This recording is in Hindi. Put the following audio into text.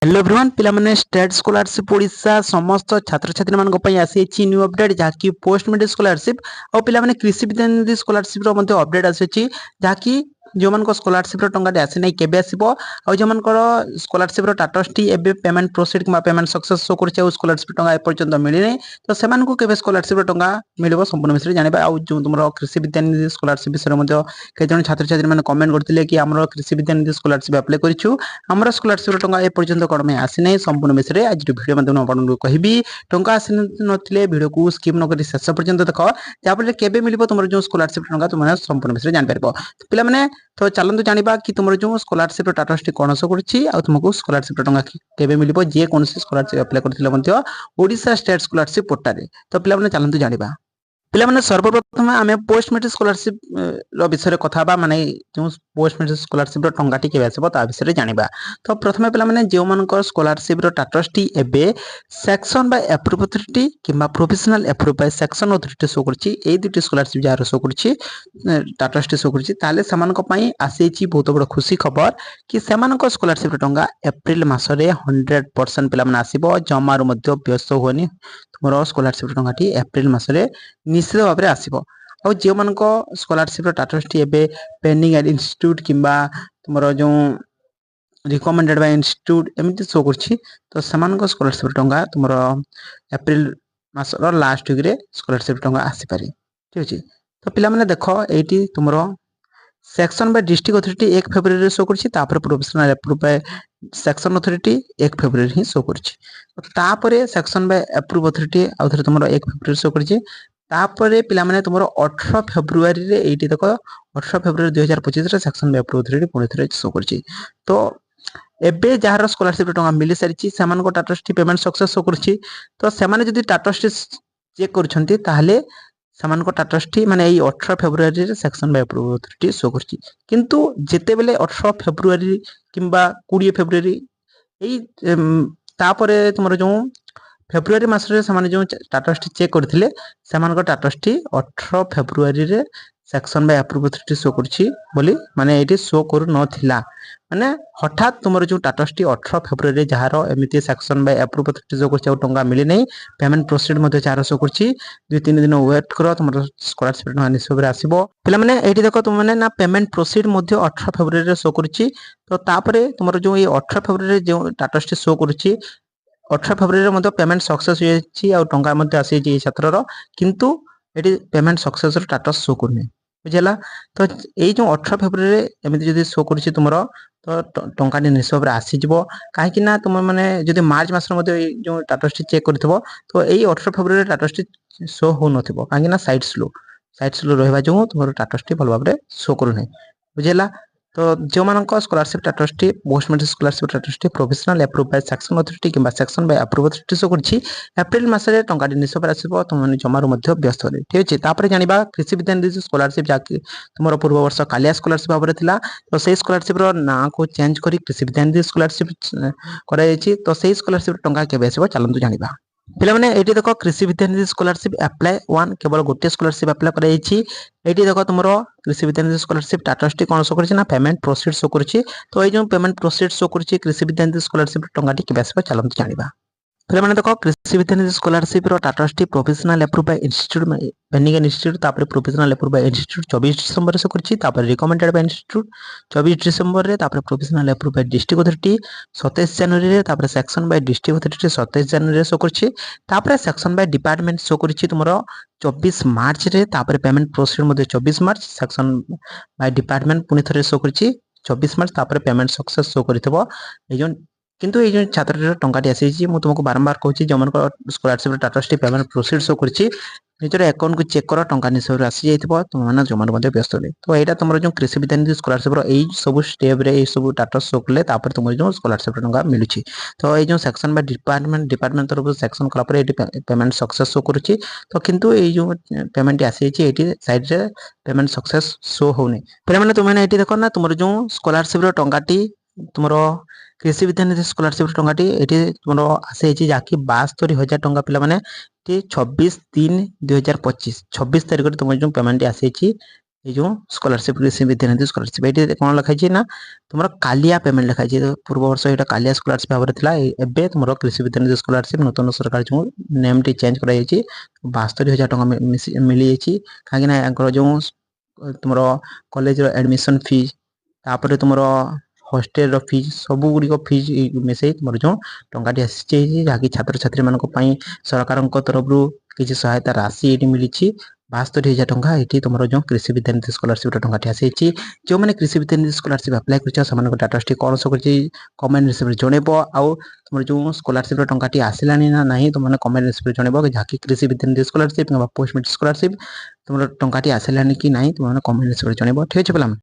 हेलो एवरीवन पिलामाने स्टेट स्कॉलरशिप ओडिशा समस्त छात्र छात्री मानक पई आसी न्यू अपडेट जहाँकि पोस्ट मेट्रिक स्कॉलरशिप और पिलामाने कृषि विद्यानिधि स्कॉलरशिप रो मध्ये अपडेट आसी जहाँकि जो मान स्कॉलरशिप रो टंका आसी नै केबे आसीबो और जो मान स्कॉलरशिप रो स्टेटस टी एबे पेमेंट प्रोसीड किबा पेमेंट सक्सेस शो करछि और स्कॉलरशिप टंका ए पर्यंत मिली नै तो सेमान को केबे स्कॉलरशिप रो टंका मिलबो संपूर्ण विषय जानिबा आ जो तुमरो कृषि विद्यानिधि स्कॉलरशिप विषय मध्ये के जन छात्र छात्री माने कमेंट करथिले कि हमरो कृषि विद्यानिधि स्कॉलरशिप अप्लाई करिछु हमरो स्कॉलरशिप रो टंका ए पर्यंत कौन में आसी नहीं संपूर्ण विषय आज वीडियो माध्यम आपको कहबी टंका आसी नथिले वीडियो को स्किप न करी शेष पर्यंत देख जाफल केबे मिलिबो तुमर जो स्कॉलरशिप टंका तुम संपूर्ण विषय जान पारबो तो पिला माने तो चलंतु जानिबा कि तुमर जो स्कॉलरशिप स्टेटस टी कोन सो करछि आ तुमको स्कॉलरशिप टंका केबे मिलिबो जे कोन स्कॉलरशिप अप्लाई करथिले मध्ये ओडिशा स्टेट स्कॉलरशिप पोर्टल रे तो पिला माने चलंतु जानिबा पिला माने सर्वप्रथम आमे पोस्ट मेट्रिक स्कॉलरशिप रो विषय कथा बा माने जो पोस्ट मेट्रिक स्कॉलरशिप रो टंका टी केबे आसीबो ता विषय जानिबा तो प्रथमे पिला माने जे मानकर स्कॉलरशिप रो स्टेटस टी एबे सेक्शन बाय अप्रूव अथॉरिटी किबा professional approve by section authority show करछि ए दुटी स्कॉलरशिप जार शो करछि स्टेटस टी शो करछि ताले समान को पई आसीछि बहुत बड़ खुशी खबर कि समान को स्कॉलरशिप रो टंका अप्रैल मास रे 100% पिला माने आसीबो जमारो मध्ये व्यस्त होनी तुमरो स्कॉलरशिप रो टंका टी अप्रैल मास रे निश्चित भाव में आसो आ जो मान स्कॉलरशिप स्टेटस टी एबे पेंडिंग एट इंस्टीट्यूट किंबा तुमरो जो रिकमेंडेड बाय इंस्टीट्यूट एमती शो करछि तो समान स्कॉलरशिप टंका तुमरो अप्रैल मास रो लास्ट वीक रे स्कॉलरशिप टंका आसी पारे ठीक अछि तो पिला माने देखो एटी तुमरो सेक्शन बाय डिस्ट्रिक्ट अथॉरिटी 1 फरवरी रे शो करछि तापर professional approve by section authority 1 फरवरी ही शो करछि तापर सेक्शन बाय अप्रूव अथॉरिटी आ थरे तुमरो 1 फरवरी शो करछि तापर पिला माने तुमरो 18 फरवरी रे एटी देखो 18 फरवरी 2025 रे सेक्शन बाय अप्रूव अथॉरिटी पुणी थरे शो करछि तो एबे जहार स्कॉलरशिप टंका मिली सारिछि समान को status T payment success show करछि तो समान जदी स्टेटस टी चेक करछन्ती ताहले समान को स्टेटस टी माने एई 18 फरवरी रे section by approve authority show करछि किंतु जेते बेले 18 फरवरी किंबा 20 फरवरी एई तापरे तुमरो जो फेब्रुआरी मास रे समान जो स्टेटस टी चेक करथिले समान को स्टेटस टी 18 फरवरी रे section by approve authority show करछि बोली माने एटी शो करू नथिला माने हठात तुमरो जो स्टेटस टी 18 फरवरी रे जहारो एमिति section by approve authority show करछि टंका मिली नै पेमेंट प्रोसीड मध्ये चार शो करछि 2-3 दिन वेट करो तुमरो स्कॉलरशिप टंका निश्चय आसीबो पिला माने एटी देखो तुम माने ना पेमेंट प्रोसीड मध्ये 18 फरवरी रे शो करछि तो तापरे तुमरो जो ए 18 फरवरी रे जो स्टेटस टी शो करछि 18 फरवरी मध्ये पेमेंट सक्सेस होइछि आ टंका मध्ये आसी छात्र रो किंतु एटी पेमेंट सक्सेस रो स्टेटस शो करने बुझला तो ए जो 18 फरवरी रे एमिति जदी शो करछि तुमरो तो टंका नि निसब रे आसी जबो काहे कि ना तुम माने जदी मार्च मास रे मध्ये जो स्टेटस टी चेक करथिबो तो ए 18 फरवरी रे स्टेटस टी शो हो नथिबो काहे कि ना साइट स्लो रहबा जो तुमरो स्टेटस टी भल भाबरे शो करू नै बुझला तो जो मान स्कॉलरशिप स्टेटस टी पोस्ट मेट्रिक स्कॉलरशिप स्टेटस टी professional approve by section authority किंबा section by approve authority show करछि अप्रैल मास रे टंका निश्चय पर आसीबो तुम माने जमारो मध्ये व्यस्त होले ठीक अछि तापर जानिबा कृषि विद्यानिधि स्कॉलरशिप जाके तुमरो पूर्व वर्ष कालिया स्कॉलरशिप भाबरे थिला तो सेही स्कॉलरशिप रो ना को चेंज करी कृषि विद्यानिधि स्कॉलरशिप करा जायछि तो सेही स्कॉलरशिप टंका केबे आसीबो चलंतु जानिबा पिला माने एटी देखो कृषि विद्यानिधि स्कॉलरशिप अप्लाई 1 केवल गोटे स्कॉलरशिप अप्लाई करा जायछि एटी देखो तुमरो कृषि विद्यानिधि स्कॉलरशिप स्टेटस टी कोन शो करछि ना पेमेंट प्रोसीड शो करछि तो ए जो पेमेंट प्रोसीड शो करछि कृषि विद्यानिधि स्कॉलरशिप टंका टी केबे आसीबो चलंतु जानिबा फिर मैंने देखो कृषि विद्यानिधि स्कॉलरशिप रो स्टेटस टी professional approve by institute pending institute तापर प्रोफेशनल अप्रूव बाय इंस्टीट्यूट 24 दिसंबर से करछि तापर रिकमेंडेड बाय इंस्टीट्यूट 24 दिसंबर रे तापर professional approve bye district authority 27 जनवरी रे तापर सेक्शन बाय डिस्ट्रिक्ट अथॉरिटी 27 जनवरी रे शो करछि तापर सेक्शन बाय डिपार्टमेंट शो करछि तुमरो 24 मार्च रे तापर पेमेंट प्रोसीड मध्ये 24 मार्च सेक्शन बाय डिपार्टमेंट पुनी थरे शो करछि 24 मार्च तापर पेमेंट सक्सेस शो करथिबो ए जो किंतु ए जो छात्र टंका टी आसी मु तुमको बारंबार कहछि जो मन scholarship status T payment proceed show करछि निजर अकाउंट को चेक करो टंका निश्चय आसी जाइथिबो तुम माने जमान मध्ये व्यस्त होले तो एटा तुमरो जो कृषि विद्यानिधि स्कॉलरशिप रो एई सब स्टेप रे एई सब स्टेटस शो करले तापर तुम जो स्कॉलरशिप टंका मिलुछि तो ए जो सेक्शन बाय डिपार्टमेंट तरफ सेक्शन कला पर एटी पेमेंट सक्सेस शो करछि तो किंतु ए जो पेमेंट आसी छि एटी साइड रे पेमेंट सक्सेस शो होने फिर माने तुम माने एटी देखो ना तुमरो जो स्कॉलरशिप रो टंका टी तुमरो कृषि विद्यानिधि स्कॉलरशिप टंका टी एटी तुमरो आसे छि जाकी 72,000 टंका पिला माने 26/3/2025 26 तारिख रे तुम जो पेमेंट आसी छि ये जो स्कॉलरशिप कृषि विद्यानिधि स्कॉलरशिप ये कौन लिखाई ना तुम कालिया पेमेंट लिखाई पूर्व वर्ष यहाँ कालिया स्कॉलरशिप भाव में एवं तुम कृषि विद्यानिधि स्कॉलरशिप नूतन सरकार जो नेम टी चेंज कर 72,000 टका मिली जाइए कहीं जो तुम कॉलेज एडमिशन फीस तापर तुम हॉस्टेल फीस सब गुड़िक फीस मिसई तुम जो टंकाटी आसी जहाँकि छात्र छात्री मान सरकार तरफ किसी सहायता राशि ये मिली 72,000 टका ये तुम जो कृषि विद्यानिधि स्कॉलरशिप टंकाटी आसी जो मैंने कृषि विद्यानिधि स्कॉलरशिप अप्लाई कर डाटास कौन सब कमेंट रिसीव जनइब आउ तुम जो स्कॉलरशिप टंकाटी आसला ना ना तुमने कमेंट रिसीव जनइब जहाँकि कृषि Vidyanidhi scholarship post matric scholarship तुम टंकाटी आसलानी कि ना तुमने कमेंट रिसीव जनइब ठीक है पिला।